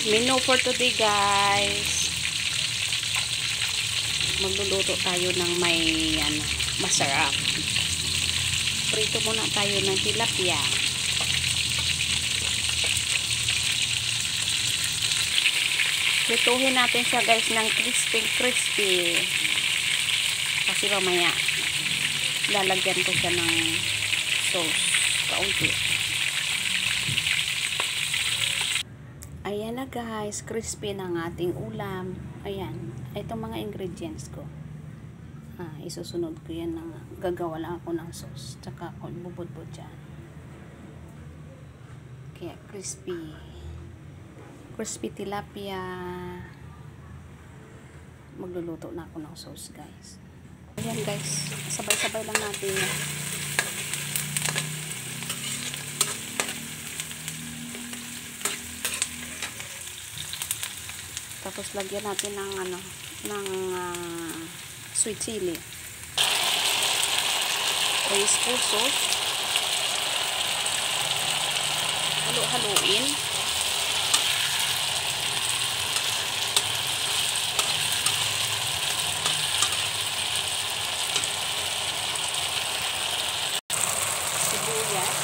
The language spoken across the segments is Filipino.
Menu for today, guys. Magluluto tayo ng may masarap. Prito muna tayo ng tilapia. Lutuhin natin siya, guys, ng crispy. Kasi mamaya lalagyan ko siya ng sauce kaunti. Ayan na, guys, crispy ng ating ulam. Ayan, itong mga ingredients ko. Isusunod ko yan ng gagawa lang ako ng sauce. Tsaka ako bubudbud dyan. Kaya crispy tilapia. Magluluto na ako ng sauce, guys. Ayan, guys, sabay-sabay lang natin yan. Tapos lagyan natin ng sweet chili. Oyster sauce. Halo-haluin. Sibuyas.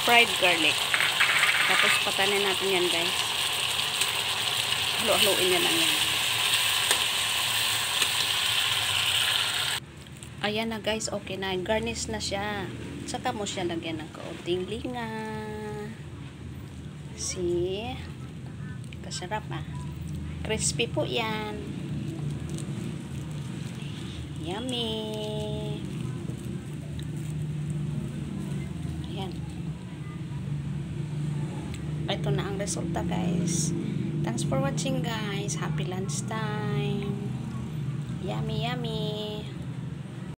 Fried garlic. Tapos patanin natin yan, guys. Halo-haloin nyo lang yan. Ayan na, guys. Okay na. Garnish na siya. Saka mo siya lagyan ng kaunting linga. See? Kasarap, crispy po yan. Yummy. Ayan. Ito na ang resulta, guys. Thanks for watching, guys. Happy lunchtime. Yummy, yummy.